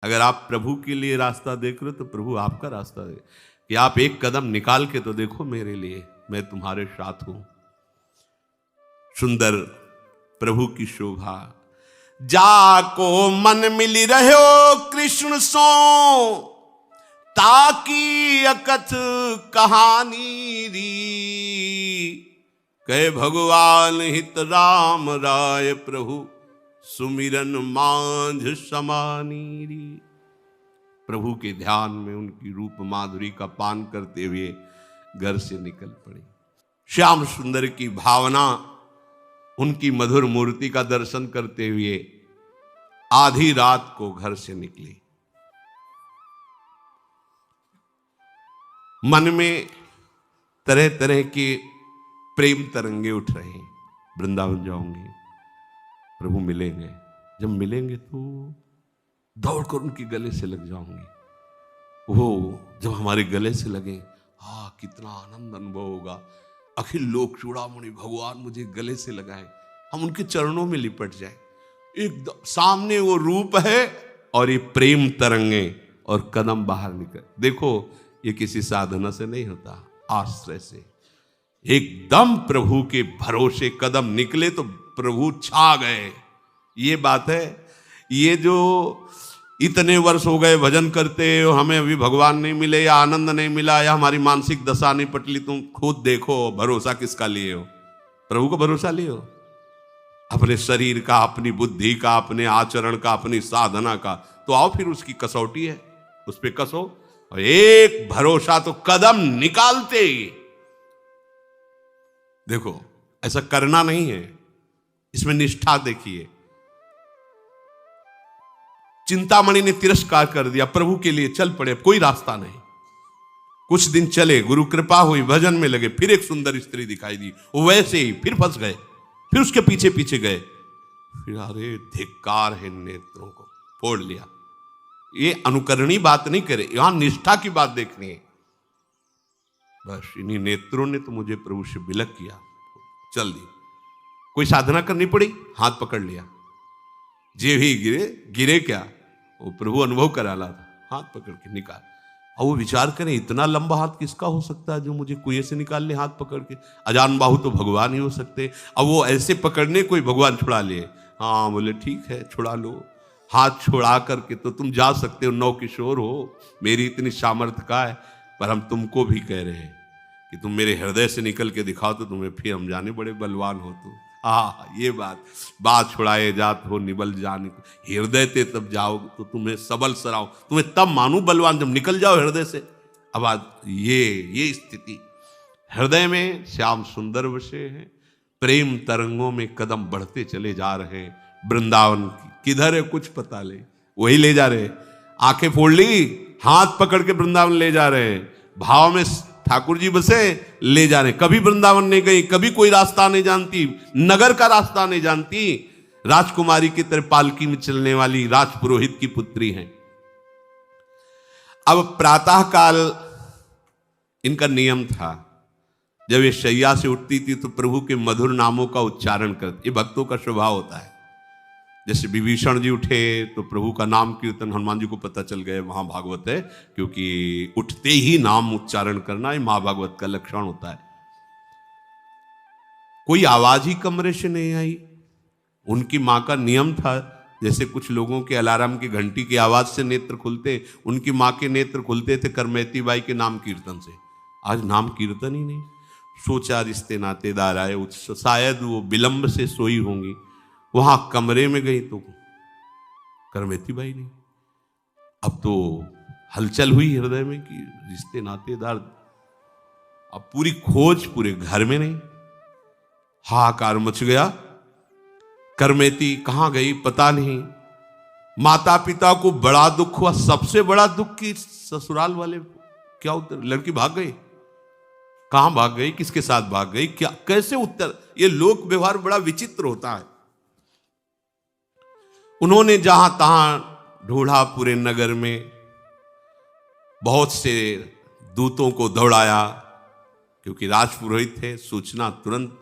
अगर आप प्रभु के लिए रास्ता देख रहे हो तो प्रभु आपका रास्ता दे कि आप एक कदम निकाल के तो देखो मेरे लिए, मैं तुम्हारे साथ हूं। सुंदर प्रभु की शोभा। जाको मन मिली रहो कृष्ण सो, ताकि अकथ कहानी री, कहे भगवान हित राम राय प्रभु, सुमिरन मांझ समानी री। प्रभु के ध्यान में उनकी रूप माधुरी का पान करते हुए घर से निकल पड़ी। श्याम सुंदर की भावना, उनकी मधुर मूर्ति का दर्शन करते हुए आधी रात को घर से निकली। मन में तरह तरह के प्रेम तरंगे उठ रहे हैं। वृंदावन जाऊंगी, प्रभु मिलेंगे, जब मिलेंगे तो दौड़कर उनके गले से लग जाऊंगी। वो जब हमारे गले से लगे, हाँ कितना आनंद अनुभव होगा। अखिल लोक चूड़ामणि भगवान मुझे गले से लगाए, हम उनके चरणों में लिपट जाए। एकदम सामने वो रूप है और ये प्रेम तरंगे और कदम बाहर निकल। देखो ये किसी साधना से नहीं होता, आश्रय से। एकदम प्रभु के भरोसे कदम निकले तो प्रभु छा गए। ये बात है। ये जो इतने वर्ष हो गए भजन करते हो, हमें अभी भगवान नहीं मिले या आनंद नहीं मिला या हमारी मानसिक दशा नहीं पटली, तुम खुद देखो भरोसा किसका लिए हो? प्रभु का भरोसा लिए हो? अपने शरीर का, अपनी बुद्धि का, अपने आचरण का, अपनी साधना का? तो आओ फिर उसकी कसौटी है, उस पर कसो। और एक भरोसा तो कदम निकालते ही देखो, ऐसा करना नहीं है, इसमें निष्ठा देखिए। चिंतामणि ने तिरस्कार कर दिया, प्रभु के लिए चल पड़े, कोई रास्ता नहीं। कुछ दिन चले, गुरु कृपा हुई, भजन में लगे, फिर एक सुंदर स्त्री दिखाई दी, वो वैसे ही फिर फंस गए, फिर उसके पीछे पीछे गए। फिर अरे धिक्कार है, नेत्रों को फोड़ लिया। ये अनुकरणी बात नहीं करे, यहां निष्ठा की बात देखनी है। बस इन्हीं नेत्रों ने तो मुझे प्रभु से विलग किया, चल दी। कोई साधना करनी पड़ी, हाथ पकड़ लिया, जे भी गिरे गिरे क्या, वो प्रभु अनुभव करा ला था, हाथ पकड़ के निकाल। और वो विचार करें, इतना लंबा हाथ किसका हो सकता है जो मुझे कुएं से निकाल ले हाथ पकड़ के? अजान बाहु तो भगवान ही हो सकते। अब वो ऐसे पकड़ने कोई भगवान छुड़ा लिए? हाँ, बोले ठीक है छुड़ा लो। हाथ छुड़ा करके तो तुम जा सकते हो, नौ किशोर हो, मेरी इतनी सामर्थ्य का है। पर हम तुमको भी कह रहे हैं कि तुम मेरे हृदय से निकल के दिखाओ तो तुम्हें फिर हम जाने बड़े बलवान हो तुम। ये बात छुड़ाए जात हो निबल जाने, हृदय ते तब जाओ तो तुम्हें सबल सराओ, तुम्हें तब मानू बलवान जब निकल जाओ हृदय से। अब आज ये स्थिति हृदय में श्याम सुंदर बसे हैं, प्रेम तरंगों में कदम बढ़ते चले जा रहे हैं। वृंदावन किधर है कुछ पता ले, वही ले जा रहे। आंखें फोड़ ली, हाथ पकड़ के वृंदावन ले जा रहे हैं। भाव में ठाकुर जी बसे, ले जा रहे। कभी वृंदावन नहीं गई, कभी कोई रास्ता नहीं जानती, नगर का रास्ता नहीं जानती। राजकुमारी की तरह पालकी में चलने वाली राजपुरोहित की पुत्री हैं। अब प्रातः काल इनका नियम था, जब ये शैया से उठती थी तो प्रभु के मधुर नामों का उच्चारण करती। ये भक्तों का स्वभाव होता है। जैसे विभीषण जी उठे तो प्रभु का नाम कीर्तन, हनुमान जी को पता चल गया वहां भागवत है, क्योंकि उठते ही नाम उच्चारण करना ये महाभागवत का लक्षण होता है। कोई आवाज ही कमरे से नहीं आई। उनकी मां का नियम था, जैसे कुछ लोगों के अलार्म की घंटी की आवाज से नेत्र खुलते, उनकी मां के नेत्र खुलते थे करमैती बाई के नाम कीर्तन से। आज नाम कीर्तन ही नहीं। सोचा रिश्ते नातेदार आए, शायद वो विलंब से सोई होंगी। वहां कमरे में गई तो करमैती बाई नहीं। अब तो हलचल हुई हृदय में कि रिश्ते नातेदार, अब पूरी खोज पूरे घर में नहीं। हाहाकार मच गया। करमैती कहां गई पता नहीं। माता पिता को बड़ा दुख हुआ, सबसे बड़ा दुख की ससुराल वाले क्या उत्तर, लड़की भाग गई। कहां भाग गई, किसके साथ भाग गई, क्या कैसे उत्तर? ये लोक व्यवहार बड़ा विचित्र होता है। उन्होंने जहां तहां ढूंढा पूरे नगर में, बहुत से दूतों को दौड़ाया, क्योंकि राजपुरोहित थे। सूचना तुरंत,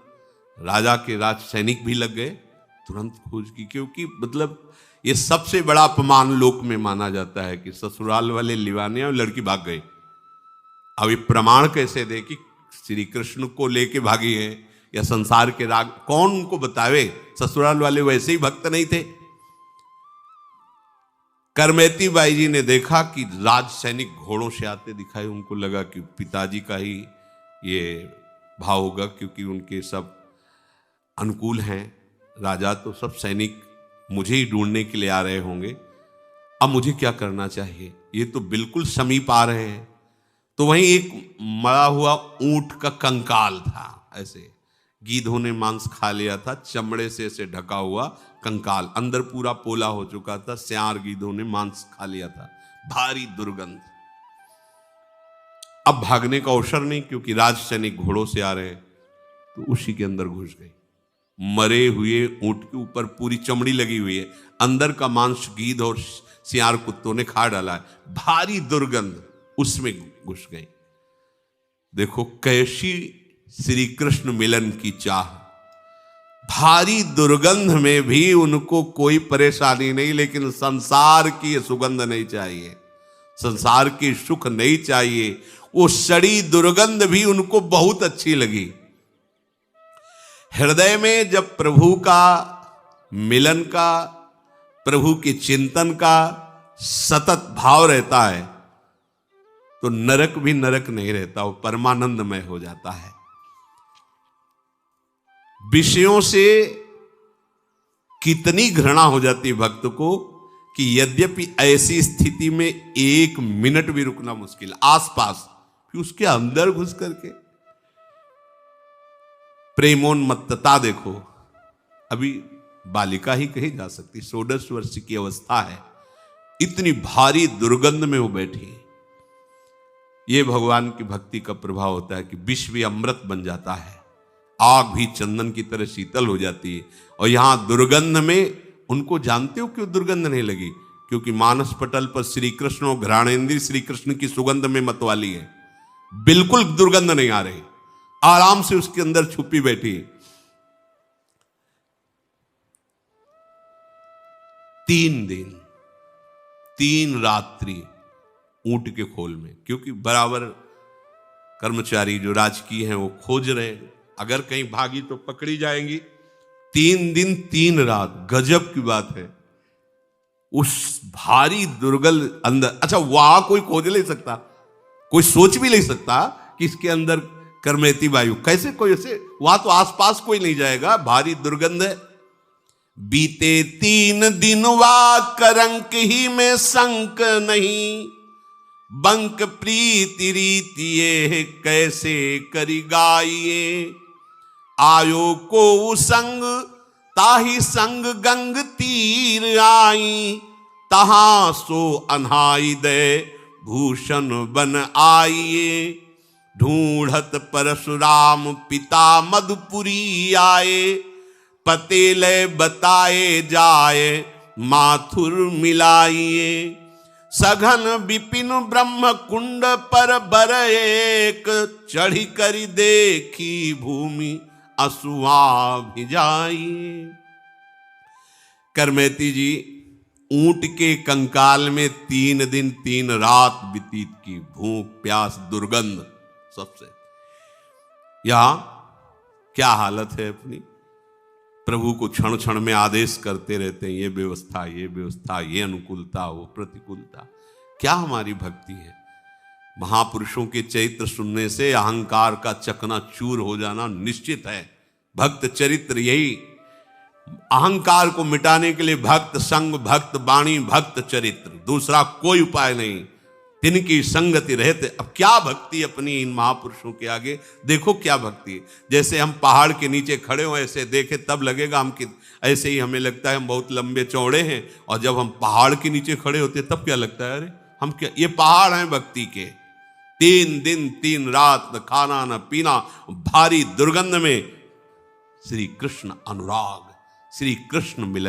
राजा के राज सैनिक भी लग गए, तुरंत खोज की। क्योंकि मतलब ये सबसे बड़ा अपमान लोक में माना जाता है कि ससुराल वाले लिवाने और लड़की भाग गई। अब ये प्रमाण कैसे दे कि श्री कृष्ण को लेके भागी है या संसार के राग, कौन उनको बतावे? ससुराल वाले वैसे ही भक्त नहीं थे। करमेती बाई जी ने देखा कि राज सैनिक घोड़ों से आते दिखाई। उनको लगा कि पिताजी का ही ये भाव होगा, क्योंकि उनके सब अनुकूल हैं राजा, तो सब सैनिक मुझे ही ढूंढने के लिए आ रहे होंगे। अब मुझे क्या करना चाहिए? ये तो बिल्कुल समीप आ रहे हैं। तो वहीं एक मरा हुआ ऊंट का कंकाल था, ऐसे गीधों ने मांस खा लिया था, चमड़े से ऐसे ढका हुआ कंकाल, अंदर पूरा पोला हो चुका था, सियार गीधों ने मांस खा लिया था, भारी दुर्गंध। अब भागने का अवसर नहीं, क्योंकि राज सैनिक घोड़ों से आ रहे हैं, तो उसी के अंदर घुस गई। मरे हुए ऊंट के ऊपर पूरी चमड़ी लगी हुई है, अंदर का मांस गीध और सियार कुत्तों ने खा डाला है, भारी दुर्गंध, उसमें घुस गई। देखो कैसी श्री कृष्ण मिलन की चाह। भारी दुर्गंध में भी उनको कोई परेशानी नहीं, लेकिन संसार की सुगंध नहीं चाहिए, संसार की सुख नहीं चाहिए। वो सड़ी दुर्गंध भी उनको बहुत अच्छी लगी। हृदय में जब प्रभु का मिलन का, प्रभु के चिंतन का सतत भाव रहता है, तो नरक भी नरक नहीं रहता, वो परमानंदमय हो जाता है। विषयों से कितनी घृणा हो जाती है भक्त को कि यद्यपि ऐसी स्थिति में 1 मिनट भी रुकना मुश्किल, आसपास, फिर उसके अंदर घुस करके प्रेमोन्मत्तता देखो। अभी बालिका ही कही जा सकती, 16 वर्ष की अवस्था है, इतनी भारी दुर्गंध में वो बैठी। ये भगवान की भक्ति का प्रभाव होता है कि विष भी अमृत बन जाता है, आग भी चंदन की तरह शीतल हो जाती है। और यहां दुर्गंध में उनको जानते हो क्यों दुर्गंध नहीं लगी? क्योंकि मानस पटल पर श्री कृष्ण और घ्राणेंद्री श्री कृष्ण की सुगंध में मतवाली है, बिल्कुल दुर्गंध नहीं आ रही, आराम से उसके अंदर छुपी बैठी। 3 दिन 3 रात्रि ऊंट के खोल में, क्योंकि बराबर कर्मचारी जो राजकीय हैं वो खोज रहे हैं, अगर कहीं भागी तो पकड़ी जाएंगी। 3 दिन 3 रात, गजब की बात है। उस भारी दुर्गंध अंदर, अच्छा वहां कोई खोज नहीं सकता, कोई सोच भी नहीं सकता कि इसके अंदर करमेती वायु कैसे, कोई ऐसे वहां तो आसपास कोई नहीं जाएगा, भारी दुर्गंध है। बीते 3 दिन वा करंक ही में संक नहीं, बंक प्रीति रीतिये कैसे करी गाइए। आयो को संग ताही संग गंग तीर आई, तहां सो अनहाई दे भूषण बन आइए। ढूंढत परशुराम पिता मधुपुरी आए, पते ले बताए जाए माथुर मिलाइए। सघन विपिन ब्रह्म कुंड पर बर एक, चढ़ी करी देखी भूमि असुआ भिजाइए। करमेती जी ऊंट के कंकाल में 3 दिन 3 रात व्यतीत की, भूख प्यास दुर्गंध सबसे। यहां क्या हालत है अपनी, प्रभु को क्षण क्षण में आदेश करते रहते हैं, ये व्यवस्था, ये व्यवस्था, ये अनुकूलता, वो प्रतिकूलता। क्या हमारी भक्ति है? महापुरुषों के चरित्र सुनने से अहंकार का चकनाचूर हो जाना निश्चित है। भक्त चरित्र यही, अहंकार को मिटाने के लिए भक्त संग, भक्त वाणी, भक्त चरित्र, दूसरा कोई उपाय नहीं। तिनकी संगति रहते। अब क्या भक्ति अपनी इन महापुरुषों के आगे, देखो क्या भक्ति है। जैसे हम पहाड़ के नीचे खड़े हो ऐसे देखे तब लगेगा हम कि ऐसे ही हमें लगता है हम बहुत लंबे चौड़े हैं, और जब हम पहाड़ के नीचे खड़े होते तब क्या लगता है, अरे हम क्या, ये पहाड़ हैं भक्ति के। 3 दिन 3 रात न खाना न पीना, भारी दुर्गंध में श्री कृष्ण अनुराग, श्री कृष्ण मिलन।